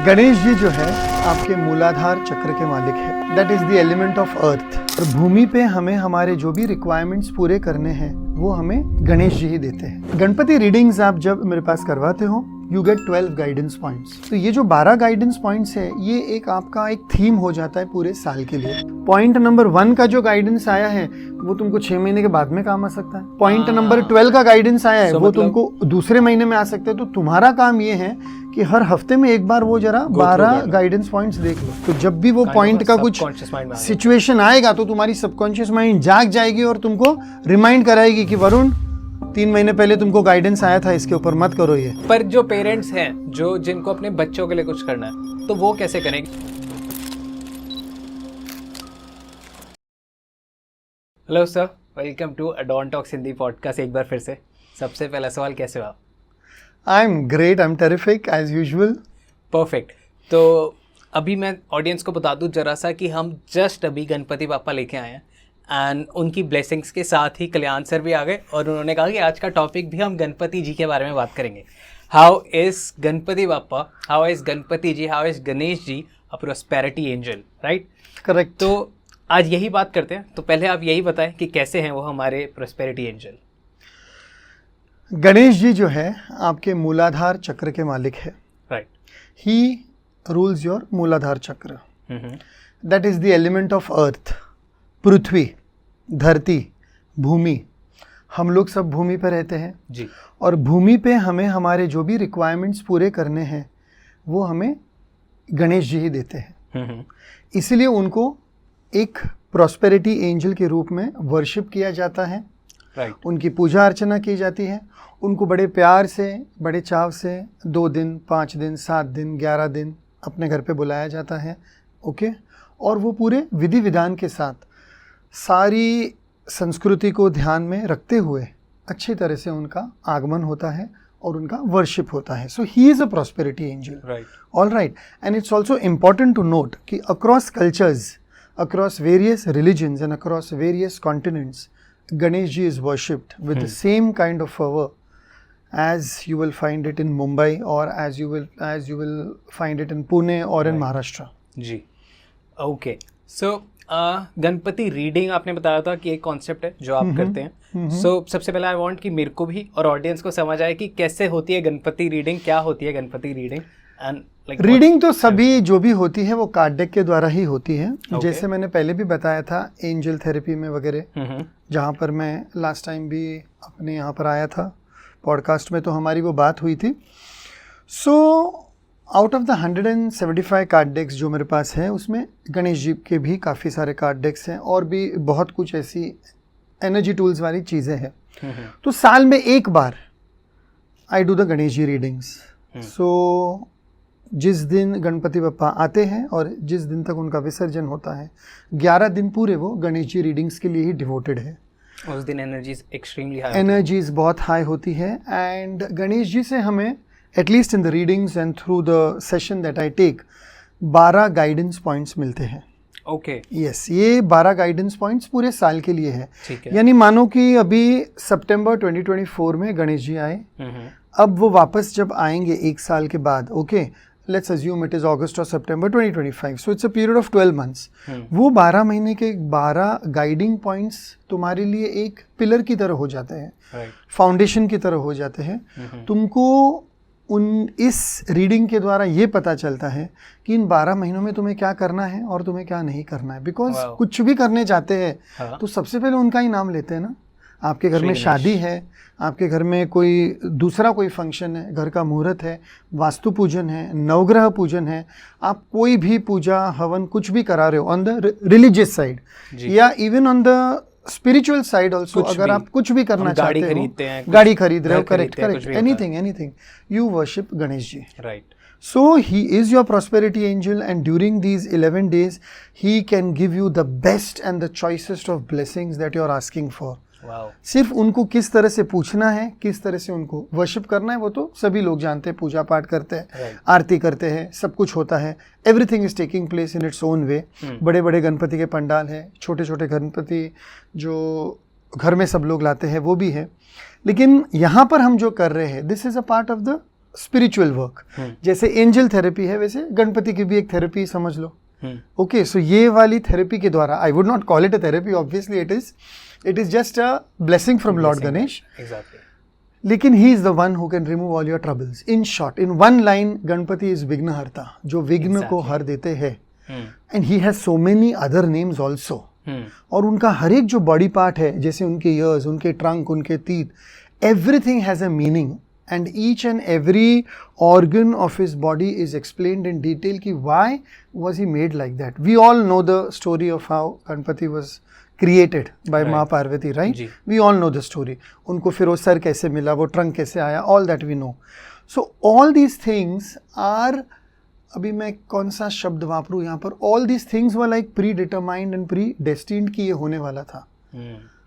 गणेश जी जो है आपके मूलाधार चक्र के मालिक है। That is the element of अर्थ। और भूमि पे हमें हमारे जो भी रिक्वायरमेंट्स पूरे करने हैं वो हमें गणेश जी ही देते हैं। गणपति रीडिंग्स आप जब मेरे पास करवाते हो यू गेट 12 गाइडेंस पॉइंट्स। तो ये जो 12 गाइडेंस पॉइंट्स है ये एक आपका एक थीम हो जाता है पूरे साल के लिए। पॉइंट नंबर 1 का जो गाइडेंस आया है वो तुमको 6 महीने के बाद में काम आ सकता है। पॉइंट नंबर 12 का गाइडेंस आया है वो तुमको दूसरे महीने में आ सकते हैं। तो तुम्हारा काम ये है कि हर हफ्ते में एक बार वो जरा 12 गाइडेंस पॉइंट्स देख लो। तो जब भी वो पॉइंट का कुछ सिचुएशन आएगा तो तुम्हारी सबकॉन्शियस माइंड जाग जाएगी और तुमको रिमाइंड कराएगी कि वरुण 3 महीने पहले तुमको गाइडेंस आया था, इसके ऊपर मत करो ये। पर जो पेरेंट्स हैं जो जिनको अपने बच्चों के लिए कुछ करना है तो वो कैसे करेंगे? Hello sir, welcome to Adon Talks Hindi podcast. एक बार फिर से सबसे पहला सवाल, कैसे हो आप? I am great, I am terrific as usual. Perfect. तो अभी मैं ऑडियंस को बता दूं जरा सा कि हम जस्ट अभी गणपति बापा लेके आए हैं एंड उनकी ब्लेसिंग्स के साथ ही कल्याण सर भी आ गए और उन्होंने कहा कि आज का टॉपिक भी हम गणपति जी के बारे में बात करेंगे। How is Ganpati Bappa, how is Ganpati ji, how is Ganesh ji a prosperity angel, right? Correct. तो आज यही बात करते हैं। तो पहले आप यही बताएं कि कैसे हैं वो हमारे प्रॉस्पेरिटी एंजल। गणेश जी जो है आपके मूलाधार चक्र के मालिक है। Right. He rules your Muladhara chakra. That is the element of earth. पृथ्वी, धरती, भूमि, हम लोग सब भूमि पर रहते हैं जी। और भूमि पे हमें हमारे जो भी रिक्वायरमेंट्स पूरे करने हैं वो हमें गणेश जी ही देते हैं। इसीलिए उनको एक प्रॉस्पेरिटी एंजल के रूप में वर्शिप किया जाता है। राइट। उनकी पूजा अर्चना की जाती है। उनको बड़े प्यार से, बड़े चाव से 2 दिन, 5 दिन, 7 दिन, 11 दिन अपने घर पे बुलाया जाता है। ओके। और वो पूरे विधि विधान के साथ सारी संस्कृति को ध्यान में रखते हुए अच्छी तरह से उनका आगमन होता है और उनका वर्शिप होता है। So he is a prosperity angel. Right. All right. And it's also important to note कि across cultures, across various religions and across various continents, Ganesh ji is worshipped with the same kind of fervor as you will find it in Mumbai or as you will find it in Pune or in Maharashtra. जी। Okay. So Ganpati reading आपने बताया था कि एक concept है जो आप करते हैं। सो सबसे पहले आई वांट कि मेरे को भी और ऑडियंस को समझ आए कि कैसे होती है गणपति रीडिंग, क्या होती है गणपति रीडिंग एंड रीडिंग तो सभी जो भी होती है वो कार्ड डेक के द्वारा ही होती है। जैसे मैंने पहले भी बताया था एंजल थेरेपी में वगैरह, जहाँ पर मैं लास्ट टाइम भी अपने यहाँ पर आया था पॉडकास्ट में, तो हमारी वो बात हुई थी। So out of the 175 card decks जो मेरे पास है उसमें गणेश जी के भी काफ़ी सारे कार्ड डेक्स हैं और भी बहुत कुछ ऐसी एनर्जी टूल्स वाली चीज़ें हैं। तो साल में एक बार I do the Ganesh ji readings. सो जिस दिन गणपति बप्पा आते हैं और जिस दिन तक उनका विसर्जन होता है 11 दिन पूरे वो गणेश जी रीडिंग्स के लिए ही डिवोटेड है। उस दिन एनर्जीज एक्सट्रीमली हाई, एनर्जीज बहुत हाई होती है। एंड गणेश जी से हमें at least in the readings and through the session that I take 12 guidance points मिलते हैं। ओके। यस, ये 12 गाइडेंस पॉइंट्स पूरे साल के लिए है। ठीक है। यानी मानो कि अभी सितंबर 2024 में गणेश जी आए, अब वो वापस जब आएंगे 1 साल के बाद, okay, let's assume it is August or September 2025, so it's a period of 12 months. वो 12 महीने के 12 गाइडिंग पॉइंट्स तुम्हारे लिए एक पिलर की तरह हो जाते हैं, फाउंडेशन की तरह हो जाते हैं। तुमको इस रीडिंग के द्वारा ये पता चलता है कि इन 12 महीनों में तुम्हें क्या करना है और तुम्हें क्या नहीं करना है। बिकॉज कुछ भी करने जाते हैं तो सबसे पहले उनका ही नाम लेते हैं ना। आपके घर में शादी है, आपके घर में कोई दूसरा कोई फंक्शन है, घर का मुहूर्त है, वास्तु पूजन है, नवग्रह पूजन है, आप कोई भी पूजा हवन कुछ भी करा रहे हो ऑन द रिलीजियस साइड या even on the spiritual side also, अगर आप कुछ भी करना चाहते हो, गाड़ी खरीद रहे हो, correct, anything, you worship Ganesh ji. Right. So he is your prosperity angel and during these 11 days he can give you the best and the choicest of blessings that you are asking for. Wow. सिर्फ उनको किस तरह से पूछना है, किस तरह से उनको वर्शिप करना है वो तो सभी लोग जानते हैं। पूजा पाठ करते हैं, आरती करते हैं, सब कुछ होता है। Everything is taking place in its own way. बड़े बड़े गणपति के पंडाल हैं, छोटे छोटे गणपति जो घर में सब लोग लाते हैं वो भी है। लेकिन यहाँ पर हम जो कर रहे हैं, this is a part of the spiritual work. जैसे एंजल थेरेपी है वैसे गणपति की भी एक थेरेपी समझ लो. ओके, सो ये वाली थेरेपी के द्वारा, I would not call it a therapy, obviously it is just a blessing from lord Ganesh. लेकिन he is the one who can remove all your troubles. In short, in one line, Ganpati is Vighnaharta, जो विघ्न को हर देते हैं. And he has so many other names also. और उनका हर एक जो बॉडी पार्ट है, जैसे उनके ईयर्स, उनके ट्रंक, उनके teeth, everything has a meaning. And each and every organ of his body is explained in detail कि why was he made like that. We all know the story of how Ganpati was created by माँ Parvati, right? We all know the story. उनको फिर वो sir कैसे मिला, वो trunk कैसे आया, all that we know. So all these things are, अभी मैं कौन सा शब्द वापरूँ यहाँ पर, all these things were like predetermined and predestined कि ये होने वाला था.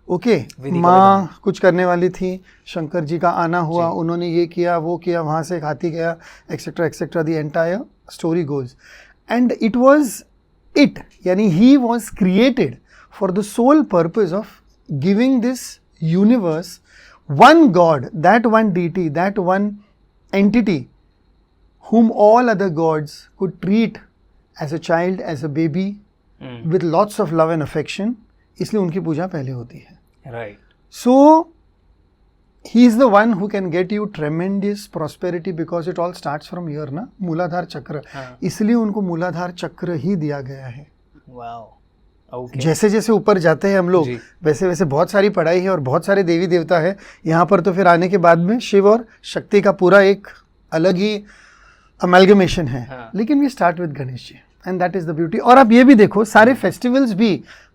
ओके, माँ कुछ करने वाली थी, शंकर जी का आना हुआ, उन्होंने ये किया, वो किया, वहाँ से एक हाथी गया, etcetera etcetera, the entire story goes. And it was it, यानी he was created for the sole purpose of giving this universe one god, that one deity, that one entity whom all other gods could treat as a child, as a baby, with lots of love and affection. इसलिए उनकी पूजा पहले होती है. Right. So he is the one who can get you tremendous prosperity because it all starts from here ना, मूलाधार चक्र. इसलिए उनको मूलाधार चक्र ही दिया गया है. Wow. Okay. जैसे जैसे ऊपर जाते हैं हम लोग, वैसे वैसे बहुत सारी पढ़ाई है और बहुत सारे देवी देवता है यहाँ पर. तो फिर आने के बाद में शिव और शक्ति का पूरा एक अलग ही अमेलगमेशन है. लेकिन we start with Ganesh ji, and that is the beauty. और आप ये भी देखो, सारे फेस्टिवल्स भी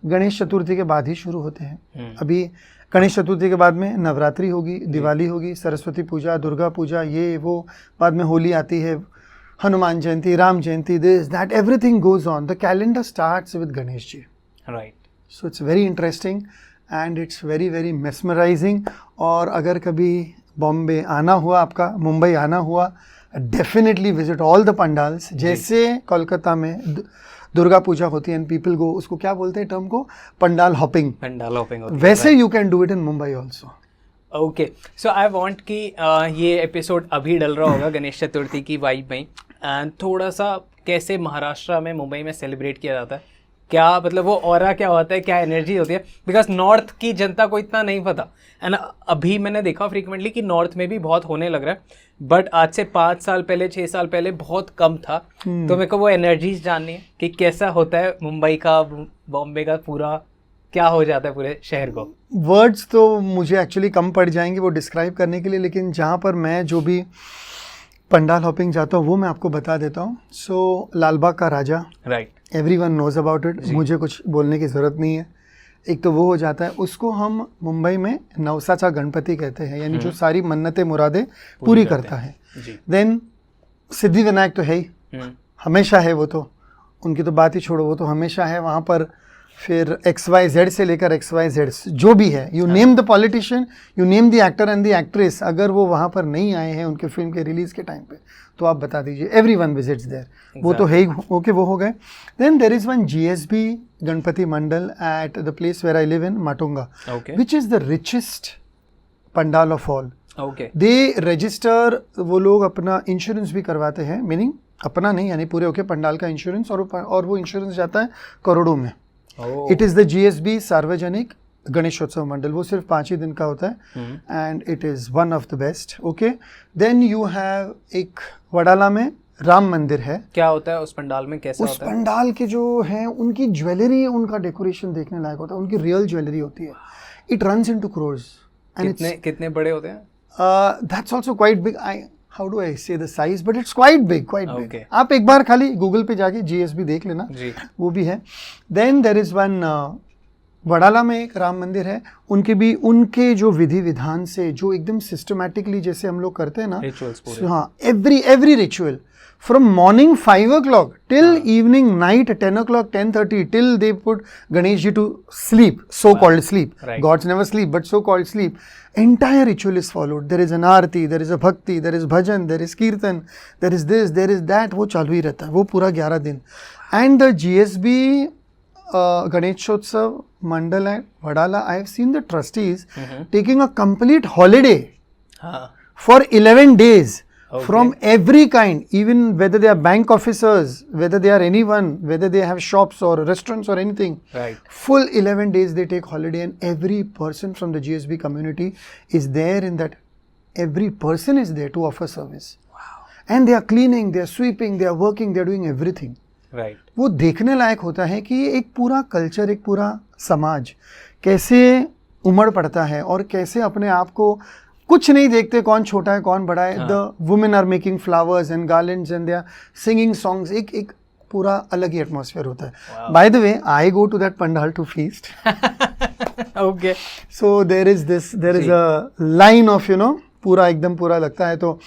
गणेश चतुर्थी के बाद ही शुरू होते हैं. अभी गणेश चतुर्थी के बाद में नवरात्रि होगी, दिवाली होगी, सरस्वती पूजा, दुर्गा पूजा, ये वो, बाद में होली आती है, Hanuman Jayanti, Ram Jayanti, this that, everything goes on. The calendar starts with Ganesh ji. Right. So it's very interesting and it's very very mesmerising. और अगर कभी बॉम्बे आना हुआ, आपका मुंबई आना हुआ, definitely visit all the pandals. जैसे कोलकाता में दुर्गा पूजा होती है एंड पीपल गो, उसको क्या बोलते हैं टर्म को, पंडाल हॉपिंग. पंडाल हॉपिंग होती है. वैसे you can do it in Mumbai also. Okay, so I want कि ये एपिसोड अभी डल रहा होगा गणेश चतुर्थी की वाइब में, एंड थोड़ा सा कैसे महाराष्ट्र में, मुंबई में सेलिब्रेट किया जाता है, क्या मतलब वो ऑरा क्या होता है, क्या एनर्जी होती है, बिकॉज नॉर्थ की जनता को इतना नहीं पता. एंड अभी मैंने देखा फ्रीक्वेंटली कि नॉर्थ में भी बहुत होने लग रहा है, बट आज से 5 साल पहले, 6 साल पहले बहुत कम था. तो मेरे को वो एनर्जीज जाननी है कि कैसा होता है मुंबई का, बॉम्बे का, पूरा क्या हो जाता है पूरे शहर को. वर्ड्स तो मुझे एक्चुअली कम पड़ जाएंगे वो डिस्क्राइब करने के लिए, लेकिन जहाँ पर मैं जो भी पंडाल हॉपिंग जाता हूँ वो मैं आपको बता देता हूँ. सो लालबाग का Raja, right, everyone knows about it, मुझे कुछ बोलने की ज़रूरत नहीं है. एक तो वो हो जाता है, उसको हम मुंबई में नवसाचा गणपति कहते हैं, यानी जो सारी मन्नतें मुरादें पूरी करता है. देन सिद्धि विनायक तो है ही, हमेशा है वो तो, उनकी तो बात ही छोड़ो, वो तो हमेशा है वहाँ पर. फिर XYZ से लेकर XYZ जो भी है, you name the politician, you name the actor and the actress, अगर वो वहाँ पर नहीं आए हैं उनके फिल्म के रिलीज़ के टाइम पे, तो आप बता दीजिए. Everyone visits there. वो तो है ही. ओके, वो हो गए. Then there is one GSB Ganpati mandal at the place where I live in Matunga, which is the richest pandal of all. They register, वो लोग अपना इंश्योरेंस भी करवाते हैं, मीनिंग अपना नहीं, यानी पूरे होके पंडाल का इंश्योरेंस, और वो इंश्योरेंस जाता है करोड़ों में. इट इज़ द GSB सार्वजनिक गणेशोत्सव मंडल. वो सिर्फ 5 ही दिन का होता है and it is one of the best. Okay, then you have एक वडाला में राम मंदिर है. क्या होता है उस पंडाल में, कैसा होता है? उस पंडाल के जो है, उनकी ज्वेलरी, उनका डेकोरेशन देखने लायक होता है. उनकी रियल ज्वेलरी होती है. It runs into crores. कितने बड़े होते हैं? That's also quite big. How do I say the size, but it's quite big, quite big. आप एक बार खाली गूगल पे जाके GSB देख लेना, वो भी है. Then there is one Wadala में एक राम मंदिर है. उनके भी, उनके जो विधि विधान से, जो एकदम सिस्टमैटिकली जैसे हम लोग करते हैं ना, हाँ, every ritual from morning 5 o'clock till evening night 10 o'clock 10:30 till they put Ganesh ji to sleep, so called sleep. Gods never sleep, but so called sleep. Entire ritual is followed. There is an aarti, there is a bhakti, there is bhajan, there is kirtan, there is this, there is that. वो चालू ही रहता है वो पूरा 11 दिन. And the GSB Ganeshotsav Mandal at Vadala, I have seen the trustees taking a complete holiday for 11 days from every kind, even whether they are bank officers, whether they are anyone, whether they have shops or restaurants or anything. Right. Full 11 days they take holiday, and every person from the GSB community is there in that. Every person is there to offer service. Wow. And they are cleaning, they are sweeping, they are working, they are doing everything. Right. वो देखने लायक होता है कि एक पूरा culture, एक पूरा समाज कैसे उमड़ पड़ता है और कैसे अपने आप को कुछ नहीं देखते कौन छोटा है कौन बड़ा है. The women are making flowers and garlands and they are singing songs. एक पूरा अलग ही एटमॉस्फेयर होता है. By the way, I go to that pandal to feast. Okay. So there is a line of पूरा एकदम पूरा लगता है. तो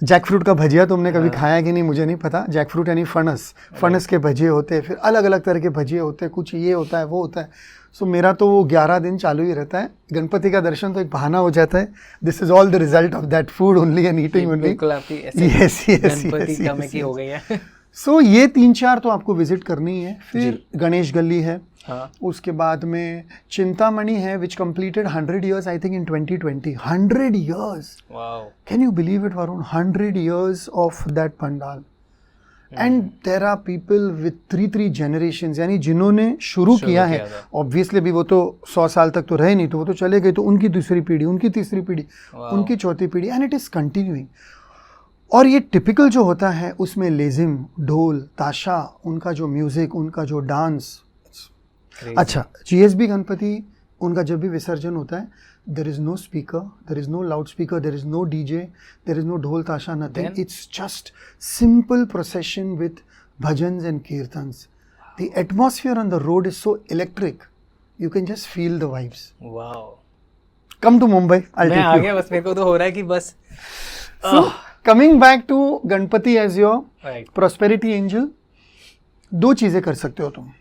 जैक फ्रूट का भजिया तुमने कभी खाया कि नहीं मुझे नहीं पता. जैक फ्रूट यानी फणस के भजिए होते हैं, फिर अलग अलग तरह के भजिए होते हैं, कुछ ये होता है वो होता है. सो मेरा तो वो 11 दिन चालू ही रहता है. गणपति का दर्शन तो एक बहाना हो जाता है. This is all the result of that food only and eating only. बिल्कुल आपकी गणपति का में की हो गई है. सो ये 3-4 तो आपको विजिट करनी है. फिर गणेश गली है. हाँ. उसके बाद में चिंतामणि है which completed 100 years I think in 2020. 100 years. Wow. Can you believe it, Varun? 100 years of that pandal. And there are people with 3 generations, यानी जिन्होंने शुरू किया है. ऑब्वियसली भी वो तो 100 साल तक तो रहे नहीं, तो वो तो चले गए. तो उनकी दूसरी पीढ़ी, उनकी तीसरी पीढ़ी, उनकी चौथी पीढ़ी, एंड इट इज़ कंटिन्यूइंग. और ये टिपिकल जो होता है उसमें लेजिम, ढोल, ताशा, उनका जो म्यूज़िक, उनका जो डांस. अच्छा, GSB गणपति उनका जब भी विसर्जन होता है, there is no speaker, there is no loudspeaker, there is no DJ, there is no ढोल ताशा, nothing. It's just simple procession with bhajans and kirtans. The atmosphere on the road is so electric. You can just feel the vibes. Wow. Come to Mumbai. I'll मैं take uh you. गया, बस मेरे को तो हो रहा है कि बस. So, coming back to Ganpati as your Right. prosperity angel, 2 चीज़ें कर सकते हो तुम.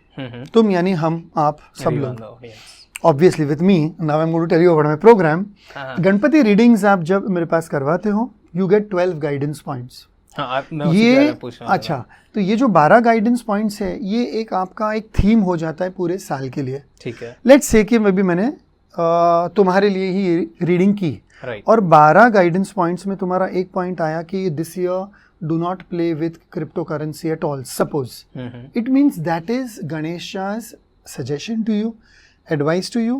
तुम यानी हम, आप, सब लोग. Obviously with me, now I'm going to tell you about my program. Ganpati readings आप जब मेरे पास करवाते हो, you get 12 गाइडेंस पॉइंट्स. ये अच्छा, तो ये जो 12 गाइडेंस पॉइंट्स है, ये एक आपका एक थीम हो जाता है पूरे साल के लिए. ठीक है. लेट्स से कि मैंने तुम्हारे लिए ही रीडिंग की. Right. और 12 गाइडेंस पॉइंट्स में तुम्हारा एक पॉइंट आया कि this year do not play with cryptocurrency at all. Suppose it means that is Ganesha's suggestion to you, advice to you,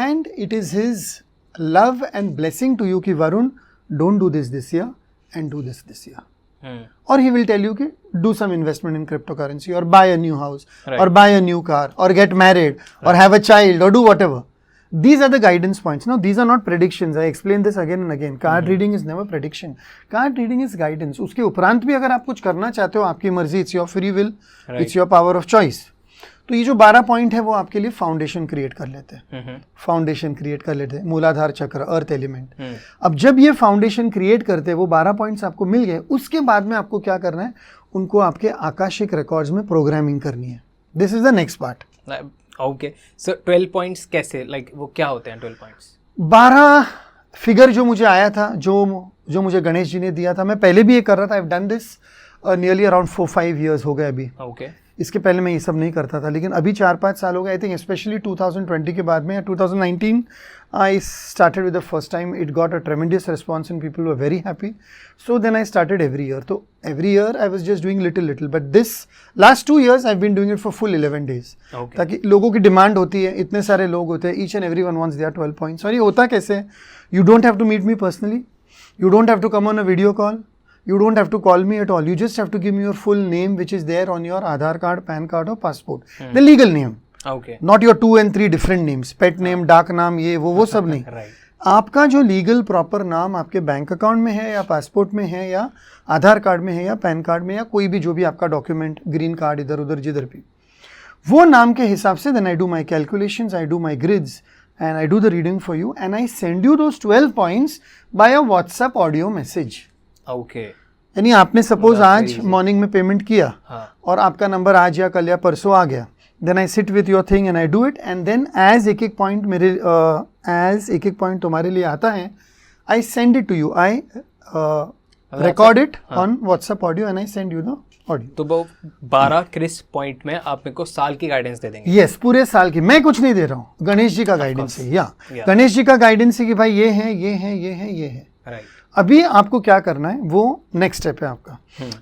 and it is his love and blessing to you कि Varun, don't do this year and do this year. Or he will tell you कि do some investment in cryptocurrency, or buy a new house, or buy a new car, or get married, or have a child, or do whatever. These are the guidance points. Now, these are not predictions. I explain this again and again. Card reading is never prediction. Card reading is guidance. उसके उपरांत भी अगर आप कुछ करना चाहते हो, आपकी मर्जी, it's your free will, it's your power of choice. तो ये जो 12 पॉइंट है वो आपके लिए फाउंडेशन क्रिएट कर लेते हैं. फाउंडेशन क्रिएट कर लेते हैं, मूलाधार चक्र, अर्थ एलिमेंट. अब जब ये फाउंडेशन क्रिएट करते हैं, वो 12 पॉइंट्स आपको मिल गए, उसके बाद में आपको क्या करना है, उनको आपके आकाशिक रिकॉर्ड्स में प्रोग्रामिंग करनी है. This is the next part. Okay. So 12 points कैसे, लाइक वो क्या होते हैं 12 पॉइंट्स? 12 फिगर जो मुझे आया था, जो मुझे गणेश जी ने दिया था, मैं पहले भी ये कर रहा था. I have done this nearly around 4-5 years हो गए अभी. ओके. इसके पहले मैं ये सब नहीं करता था, लेकिन अभी 4-5 साल हो गए. आई थिंक स्पेशली 2020 के बाद में, या 2019 I started with the first time. It got a tremendous response and people were very happy. So then I started every year. तो every year I was just doing little, but this last 2 years I have been doing it for full 11 days. ताकि लोगों की demand होती है, इतने सारे लोग होते हैं, each and every one wants their 12 points. और ये होता कैसे? You don't have to meet me personally, you don't have to come on a video call, you don't have to call me at all. You just have to give me your full name, which is there on your Aadhaar card, PAN card or passport. The legal name. Okay. Not your 2 and 3 different names. Pet name, डाक नाम, ये वो सब नहीं. Right. आपका जो legal proper नाम आपके बैंक अकाउंट में है, या पासपोर्ट में है, या आधार कार्ड में है, या पैन कार्ड में, या कोई भी जो भी आपका डॉक्यूमेंट, ग्रीन कार्ड, इधर उधर जिधर भी, वो नाम के हिसाब से then I do my calculations, I do my grids, and I do the reading for you, and I send you those 12 points by a WhatsApp audio message. Okay. यानी आपने सपोज आज मॉर्निंग में पेमेंट किया, और आपका number आज या कल या परसों आ गया, then I sit with your thing and I do it, and then as एक एक पॉइंट मेरे एज एक एक पॉइंट तुम्हारे लिए आता है, I send it to you, I record it on WhatsApp audio and I send you the audio. तो वो 12 क्रिस्प पॉइंट में आप मेरे को साल की गाइडेंस दे देंगे? यस, पूरे साल की. मैं कुछ नहीं दे रहा हूँ, गणेश जी का गाइडेंस है. या गणेश जी का गाइडेंस है कि भाई ये है, ये है, ये है, ये है. राइट. अभी आपको क्या करना है, वो नेक्स्ट स्टेप है आपका।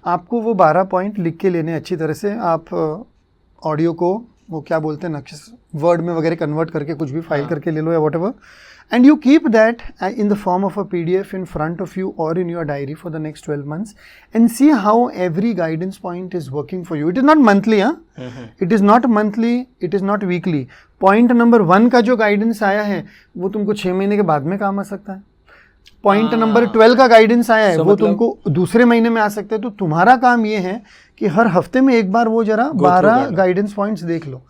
आपको वो 12 पॉइंट लिख के लेने अच्छी तरह से। आप ऑडियो को वो क्या बोलते हैं ना, वर्ड में वगैरह कन्वर्ट करके कुछ भी फाइल करके ले लो या what ever, and you keep that in the form of a PDF in front of you or in your diary for the next 12 months and see how every guidance point is working for you. It is not monthly, it is not monthly, it is not weekly. Point number 1 का जो guidance आया है वो तुमको 6 महीने के बाद में काम आ सकता है। पॉइंट नंबर 12 का गाइडेंस आया है वो तुमको दूसरे महीने में आ सकते हैं। तो तुम्हारा काम ये है कि हर हफ्ते में एक बार वो जरा 12 गाइडेंस पॉइंट्स देख लो।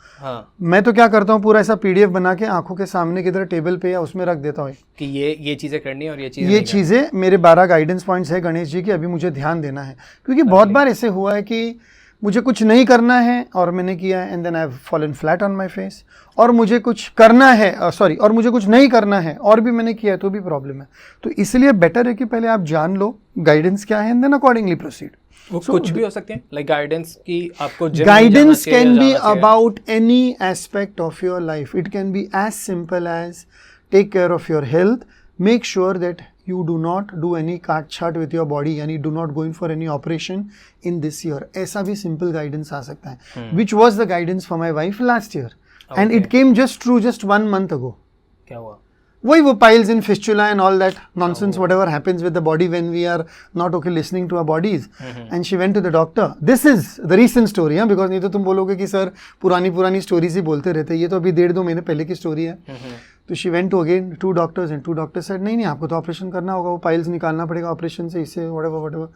मैं तो क्या करता हूँ, पूरा ऐसा PDF बना के आंखों के सामने की तरह टेबल पे या उसमें रख देता हूँ कि ये चीजें करनी है और ये चीजें मेरे 12 गाइडेंस पॉइंट्स है गणेश जी की, अभी मुझे ध्यान देना है। क्योंकि बहुत बार ऐसे हुआ है कि मुझे कुछ नहीं करना है और मैंने किया है and then I have fallen flat on my face, और मुझे कुछ करना है और मुझे कुछ नहीं करना है और भी मैंने किया है तो भी प्रॉब्लम है। तो इसलिए बेटर है कि पहले आप जान लो गाइडेंस क्या है एंड देन अकॉर्डिंगली प्रोसीड। कुछ भी हो सकते हैं, लाइक गाइडेंस की आपको guidance can be about any aspect of your life. It can be as simple as take care of your health, make sure that you do not do any काट-छाट with your body, यानी do not go in for any operation in this year। ऐसा भी simple guidance आ सकता है, which was the guidance for my wife last year, and it came just 1 month ago। क्या हुआ? वही वो piles in fistula and all that nonsense, whatever happens with the body when we are not okay listening to our bodies, and she went to the doctor। This is the recent story, because नहीं तो तुम बोलोगे कि sir पुरानी stories ही बोलते रहते, ये तो अभी 1.5-2 महीने पहले की story है। तो she went to again 2 doctors and 2 doctors said नहीं आपको तो ऑपरेशन करना होगा, वो पाइल्स निकालना पड़ेगा ऑपरेशन से, इससे whatever.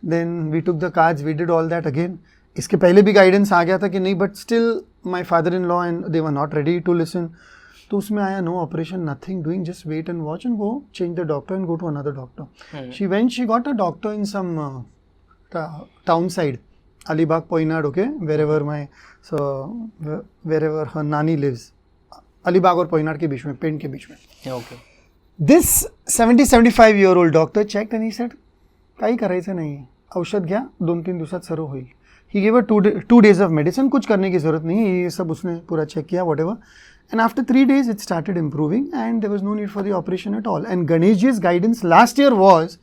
Then we took the cards, we did all that again. इसके पहले भी गाइडेंस आ गया था कि नहीं, but still my father in law and they were not ready to listen. तो उसमें आया no operation, nothing doing, just wait and watch and go change the doctor and go to another doctor. She went, she got a doctor in some town side, Alibag पोइनाड, okay, wherever हर नानी lives, Alibag और पोइनाड के बीच में, paint के बीच में। Okay, this 70-75 year old doctor check आणि said काही करायचं नाही, औषध घ्या, 2-3 दिवसात सर्व होईल। He give 2 days of medicine, कुछ करने की जरूरत नहीं है, ये सब उसने पूरा चेक किया whatever, and after 3 days it started improving and there was no need for the operation at all. And Ganesh जी's guidance last year was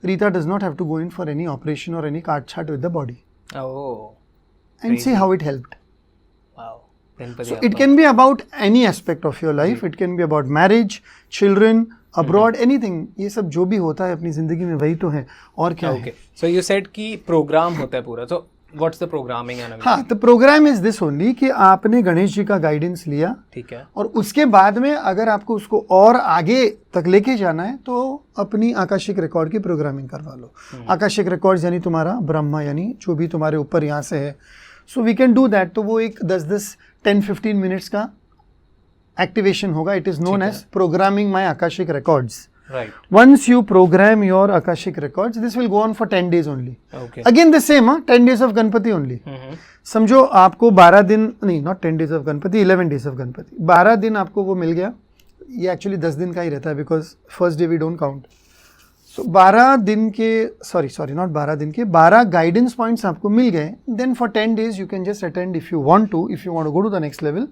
Rita does not have to go in for any operation और any काट-छाट with the body, and see how it helped. So it can be about any aspect of your life, it can be about marriage, children, abroad, anything। ये सब जो भी होता है अपनी जिंदगी में वही तो है, और क्या है। So you said कि प्रोग्राम होता है पूरा, so what's the programming? हाँ, तो प्रोग्राम इज दिस ओनली कि आपने गणेश जी का गाइडेंस लिया, ठीक है, और उसके बाद में अगर आपको उसको और आगे तक लेके जाना है तो अपनी आकाशिक रिकॉर्ड की प्रोग्रामिंग करवा लो। आकाशिक रिकॉर्ड यानी तुम्हारा ब्रह्मा, यानी जो भी तुम्हारे ऊपर यहाँ से है, so we can do that. तो वो एक 10-15 मिनट्स का एक्टिवेशन होगा। It is known as programming my Akashic records. Once you program your Akashic records, this will go on for 10 days only. Okay. Again the same, 10 days of Ganpati only. समझो आपको 12 दिन नहीं, not 10 days of Ganpati, 11 days of Ganpati, 12 दिन आपको वो मिल गया। ये actually 10 दिन का ही रहता है, because first day we don't count. So 12 दिन के सॉरी नॉट 12 दिन के 12 गाइडेंस पॉइंट्स आपको मिल गए। Then for 10 days you can just attend if you want to go to the next level,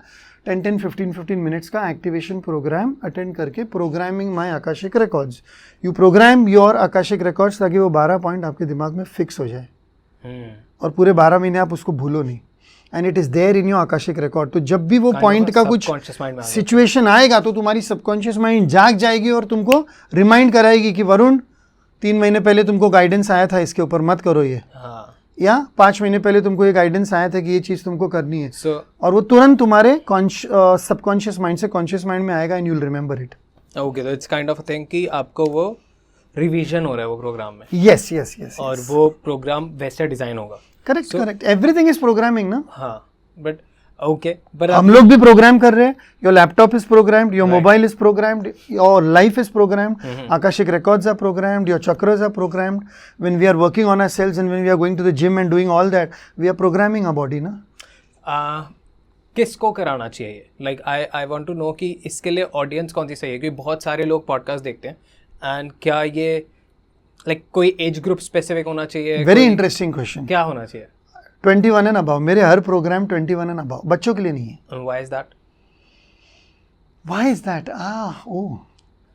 10-15 minutes का एक्टिवेशन प्रोग्राम अटेंड करके programming my Akashic records. You program your Akashic records ताकि वो 12 point आपके दिमाग में फिक्स हो जाए, और पूरे 12 महीने आप उसको भूलो नहीं, and it is there in your Akashic record. तो जब भी वो पॉइंट का कुछ सिचुएशन आएगा तो तुम्हारी सबकॉन्शियस माइंड जाग जाएगी और तुमको रिमाइंड कराएगी कि वरुण 3 महीने पहले तुमको गाइडेंस आया था, इसके ऊपर मत करो ये, या 5 महीने पहले तुमको ये गाइडेंस आया था कि ये चीज तुमको करनी है। और वो तुरंत तुम्हारे सबकॉन्शियस माइंड से कॉन्शियस माइंड में आएगा, and you will remember it. Okay, तो it's kind of a thing कि आपको वो रिवीजन हो रहा है वो प्रोग्राम में। यस, और वो प्रोग्राम वैसे डिजाइन होगा। करेक्ट, एवरीथिंग इज प्रोग्रामिंग ना। हाँ, बट ओके, बट हम लोग भी प्रोग्राम कर रहे हैं। Your laptop is programmed, your mobile is programmed, your life is programmed, Akashic records are programmed, your chakras are programmed. When we are working on ourselves and when we are going to the gym and doing all that, we are programming our body ना। किसको कराना चाहिए? Like I want to know कि इसके लिए audience कौन सी सही है, क्योंकि बहुत सारे लोग पॉडकास्ट देखते हैं, एंड क्या ये लाइक कोई एज ग्रुप स्पेसिफिक होना चाहिए? Very interesting question. क्या होना चाहिए? 21 एंड अबव। मेरे हर प्रोग्राम 21 एंड अबव, बच्चों के लिए नहीं है। Why is that?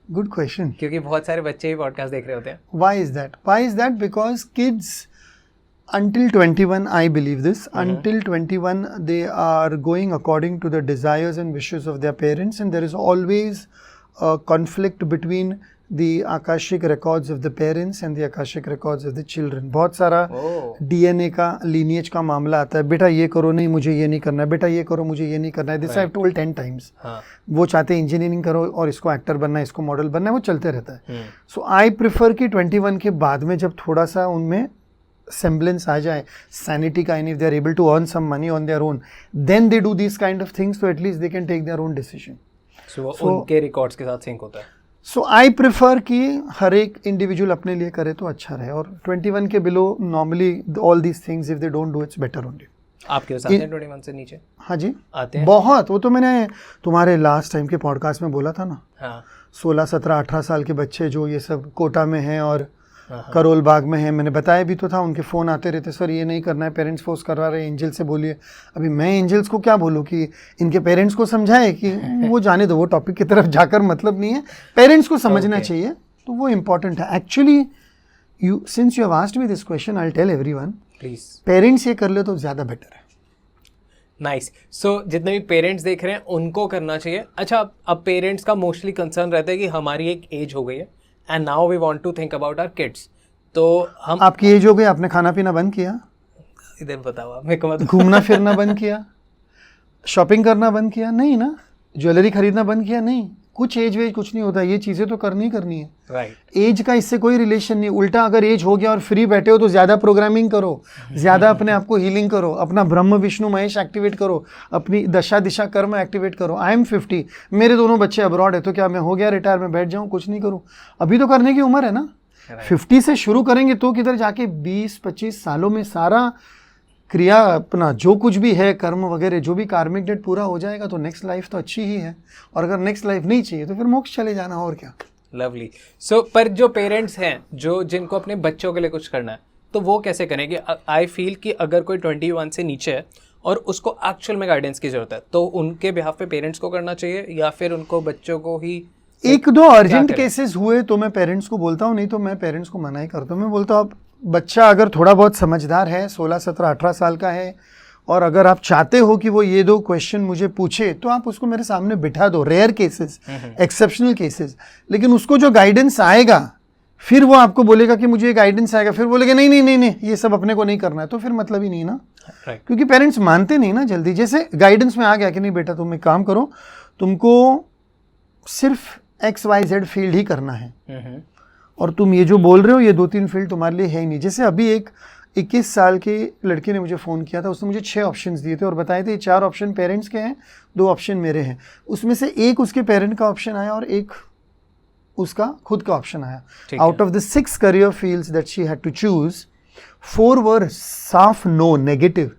Good question. क्योंकि बहुत सारे बच्चे ही पॉडकास्ट देख रहे होते हैं. Why is that? Why is that? Because kids until 21, I believe this, until 21 they are going according to the desires and wishes of their parents, and there is always a conflict between the Akashic records of the parents and the Akashic records of the children. बहुत सारा DNA का lineage का मामला आता है. बेटा ये करो, नहीं मुझे ये नहीं करना है, बेटा ये करो, मुझे ये नहीं करना है. This I have told 10 times. वो चाहते हैं इंजीनियरिंग करो और इसको एक्टर बनना है, इसको मॉडल बनना है, वो चलते रहता है. सो आई प्रिफर कि 21 के बाद में जब थोड़ा सा उनमें semblance आ जाए sanity का, and if they are able to earn some money on their own, then they do these kind of things, so at least they can take their own decision. So उनके records के साथ sink होता है. सो I prefer कि हर एक individual अपने लिए करे तो अच्छा रहे. और 21 के below normally all these things if they don't do it's better only. आपके पास आते हैं 21 से नीचे? हाँ जी आते हैं बहुत. वो तो मैंने तुम्हारे लास्ट टाइम के पॉडकास्ट में बोला था ना. हाँ. 16, 17, 18 साल के बच्चे जो ये सब कोटा में हैं और करोल बाग में हैं. मैंने बताया भी तो था, उनके फ़ोन आते रहते, सर ये नहीं करना है, पेरेंट्स फोर्स करवा रहे हैं, एंजल से बोलिए. अभी मैं एंजल्स को क्या बोलूँ कि इनके पेरेंट्स को समझाए कि वो जाने दो, वो टॉपिक की तरफ जाकर मतलब नहीं है. पेरेंट्स को समझना चाहिए, तो वो इम्पॉर्टेंट है. Actually you since you have asked me this question, I will tell everyone, please parents ये कर ले तो ज़्यादा बेटर है. नाइस. सो जितने भी पेरेंट्स देख रहे हैं उनको करना चाहिए. अच्छा, अब पेरेंट्स का मोस्टली कंसर्न रहता है कि हमारी एक एज हो गई है and now we want to think about our kids. तो हम, आपकी एज हो गई, आपने खाना पीना बंद किया, इधर बताओ आप मेरे को मत. घूमना फिरना बंद किया, शॉपिंग करना बंद किया, नहीं ना, ज्वेलरी खरीदना बंद किया, नहीं. कुछ एज वेज कुछ नहीं होता, ये चीज़ें तो करनी करनी है. राइट. एज का इससे कोई रिलेशन नहीं. उल्टा अगर एज हो गया और फ्री बैठे हो तो ज़्यादा प्रोग्रामिंग करो, ज़्यादा अपने आप को हीलिंग करो, अपना ब्रह्म विष्णु महेश एक्टिवेट करो, अपनी दशा दिशा कर्म एक्टिवेट करो. आई एम 50, मेरे दोनों बच्चे अब्रॉड है, तो क्या मैं हो गया रिटायर, में बैठ जाऊँ कुछ नहीं करूँ? अभी तो करने की उम्र है ना. 50 से शुरू करेंगे तो किधर जाके 20-25 सालों में सारा क्रिया अपना जो कुछ भी है कर्म वगैरह जो भी कार्मिक डेट पूरा हो जाएगा, तो नेक्स्ट लाइफ तो अच्छी ही है. और अगर नेक्स्ट लाइफ नहीं चाहिए तो फिर मोक्ष चले जाना, और क्या. लवली. सो पर जो पेरेंट्स हैं जो जिनको अपने बच्चों के लिए कुछ करना है, तो वो कैसे करेंगे? आई फील कि अगर कोई 21 से नीचे है और उसको एक्चुअल में गाइडेंस की जरूरत है, तो उनके बिहाफ पे पेरेंट्स को करना चाहिए या फिर उनको बच्चों को ही? एक दो अर्जेंट केसेस हुए तो मैं पेरेंट्स को बोलता हूँ, नहीं तो मैं पेरेंट्स को मना ही करता हूँ. मैं बोलता हूँ बच्चा अगर थोड़ा बहुत समझदार है, 16, 17, 18 साल का है, और अगर आप चाहते हो कि वो ये 2 क्वेश्चन मुझे पूछे, तो आप उसको मेरे सामने बिठा दो. Rare cases, exceptional cases. लेकिन उसको जो गाइडेंस आएगा, फिर वो आपको बोलेगा कि मुझे गाइडेंस आएगा, फिर बोलेगा नहीं नहीं नहीं नहीं ये सब अपने को नहीं करना है, तो फिर मतलब ही नहीं ना. क्योंकि पेरेंट्स मानते नहीं ना जल्दी. जैसे गाइडेंस में आ गया कि नहीं बेटा तुम एक काम करो, तुमको सिर्फ XYZ फील्ड ही करना है, और तुम ये जो बोल रहे हो ये 2-3 फील्ड तुम्हारे लिए है ही नहीं. जैसे अभी एक 21 साल के लड़के ने मुझे फ़ोन किया था, उसने मुझे 6 ऑप्शंस दिए थे और बताए थे 4 ऑप्शन पेरेंट्स के हैं, 2 ऑप्शन मेरे हैं. उसमें से एक उसके पेरेंट का ऑप्शन आया और एक उसका खुद का ऑप्शन आया. Out of the 6 career fields that she had to choose, 4 were साफ नो, नेगेटिव.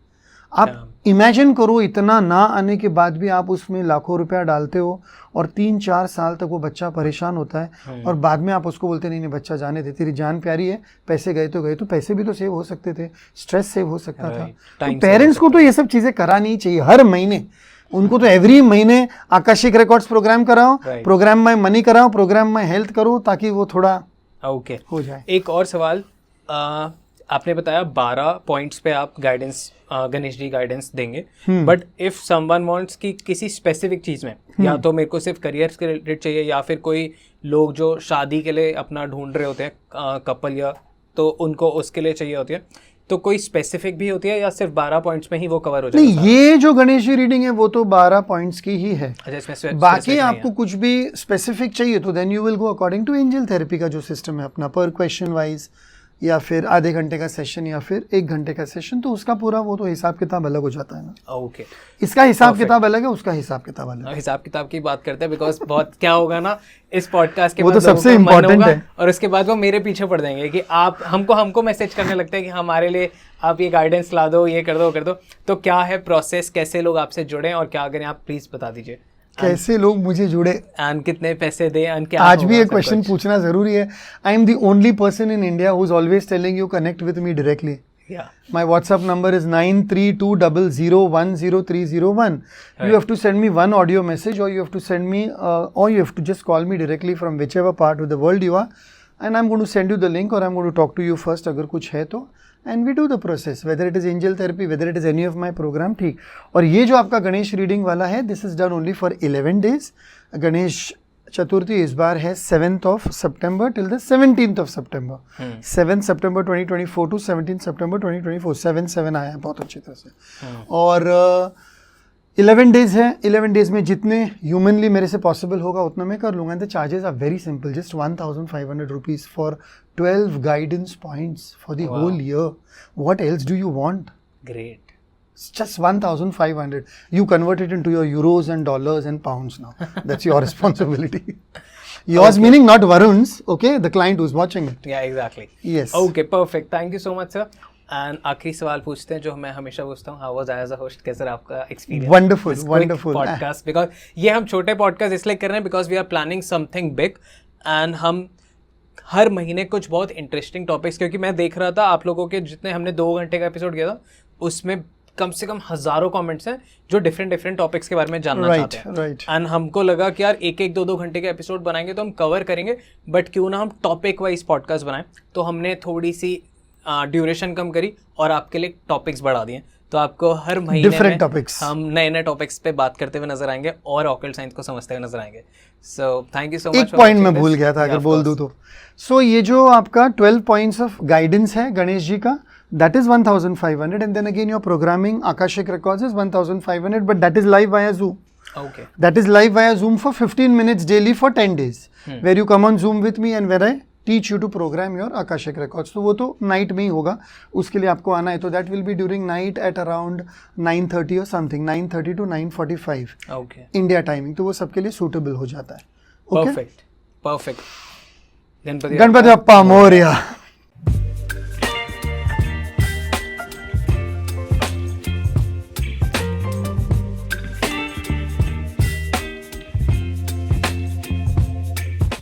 आप इमेजिन करो, इतना ना आने के बाद भी आप उसमें लाखों रुपया डालते हो और 3-4 साल तक वो बच्चा परेशान होता है, और बाद में आप उसको बोलते नहीं नहीं बच्चा जाने दे, तेरी जान प्यारी है, पैसे गए तो गए. तो पैसे भी तो सेव हो सकते थे, स्ट्रेस सेव हो सकता था. तो पेरेंट्स को तो ये सब चीज़ें करानी ही चाहिए. हर महीने उनको तो एवरी महीने आकाशिक रिकॉर्ड्स प्रोग्राम कराओ, प्रोग्राम माई मनी कराओ, प्रोग्राम माई हेल्थ करो, ताकि वो थोड़ा ओके हो जाए. एक और सवाल, आपने बताया 12 पॉइंट्स पे आप गाइडेंस, गणेश जी गाइडेंस देंगे, बट इफ समवन वांट्स कि किसी स्पेसिफिक चीज में, या तो मेरे को सिर्फ करियर के रिलेटेड चाहिए, या फिर कोई लोग जो शादी के लिए अपना ढूंढ रहे होते हैं कपल, या तो उनको उसके लिए चाहिए होती है, तो कोई स्पेसिफिक भी होती है या सिर्फ 12 पॉइंट्स में ही वो कवर हो जाता है? नहीं, ये जो गणेश जी रीडिंग है वो तो 12 पॉइंट्स की ही है. अच्छा, बाकी आपको कुछ भी स्पेसिफिक चाहिए तो then you will go according to angel therapy का जो सिस्टम है अपना, पर क्वेश्चन वाइज, या फिर आधे घंटे का सेशन, या फिर 1 घंटे का सेशन, तो उसका पूरा वो तो हिसाब किताब अलग हो जाता है ना. ओके. इसका हिसाब किताब अलग है, उसका हिसाब किताब अलग है. हिसाब किताब की बात करते हैं, बिकॉज बहुत क्या होगा ना इस पॉडकास्ट के वो बाद तो सबसे इम्पोर्टेंट है, और उसके बाद वो मेरे पीछे पड़ जाएंगे कि आप हमको मैसेज करने लगते हैं कि हमारे लिए आप ये गाइडेंस ला दो, ये कर दो. तो क्या है प्रोसेस, कैसे लोग आपसे जुड़े और क्या करें, आप प्लीज बता दीजिए. कैसे लोग मुझे जुड़े, एंड कितने पैसे दें, एंड क्या आज भी एक क्वेश्चन पूछना जरूरी है. I am the only person in India who is always telling you connect with me directly. Yeah. My WhatsApp number is 9320010301. You have to send me one audio message, or you have to send me, or you have to just call me directly from whichever part of the world you are, and I'm going to send you the link, or I'm going to talk to you first अगर कुछ है तो, and we do the process, whether it is angel therapy, whether it is any of my program, ठीक. और ये जो आपका Ganesh reading वाला है, this is done only for 11 days. Ganesh Chaturthi इस बार है 7th of September till the 17th of September. 7th September 2024 to 17th September 2024. 7/7 आया है बहुत अच्छी तरह से. और 11 days है. 11 days में जितने ह्यूमनली मेरे से पॉसिबल होगा उतना मैं कर लूँगा. And the charges are very simple, just 1,500 rupees for 12 guidance points for the whole year. What else do you want? Great. It's just 1,500. You convert it into your euros and dollars and pounds now. That's your responsibility. Yours Okay. meaning not Varun's, okay? The client who's watching it. Yeah, exactly. Yes. Okay, perfect. Thank you so much, sir. And आखिरी सवाल पूछते हैं जो मैं हमेशा पूछता हूँ, how was I as a host, कैसा रहा आपका एक्सपीरियंस? Wonderful podcast. बिकॉज ये हम छोटे पॉडकास्ट इसलिए कर रहे हैं because we are planning something big, and हम हर महीने कुछ बहुत इंटरेस्टिंग टॉपिक्स, क्योंकि मैं देख रहा था आप लोगों के जितने हमने 2 घंटे का एपिसोड किया था उसमें कम से कम हजारों कमेंट्स हैं जो डिफरेंट टॉपिक्स के बारे में जानना चाहते हैं. राइट. एंड हमको लगा कि यार एक 2 घंटे के एपिसोड बनाएंगे तो हम कवर करेंगे, बट क्यों ना हम टॉपिक वाइज पॉडकास्ट बनाएं. तो हमने थोड़ी सी ड्यूरेशन कम करी और आपके लिए टॉपिक्स बढ़ा दिए. तो आपको हर महीने Different में topics. हम नए टॉपिक्स पे बात करते हुए नजर आएंगे और ऑकल्ट साइंस को समझते हुए नजर आएंगे. So thank you so much. एक पॉइंट मैं भूल गया था, अगर बोल दूं तो. सो ये जो आपका 12 points ऑफ गाइडेंस है गणेश जी का, that is 1,500, and then again your programming Akashic Records is 1,500, but that is live via Zoom. Okay. That is live via Zoom for 15 minutes daily for 10 days, where you come on Zoom with me and where I teach you to program your Akashic Records. तो वो तो night में ही होगा, उसके लिए आपको आना है. तो that will be during night at around 9:30 or something, 9:30 to 9:45 Okay. India timing. तो वो सबके लिए suitable हो जाता है. Okay? Perfect. गणपति गणपति बप्पा मोरया.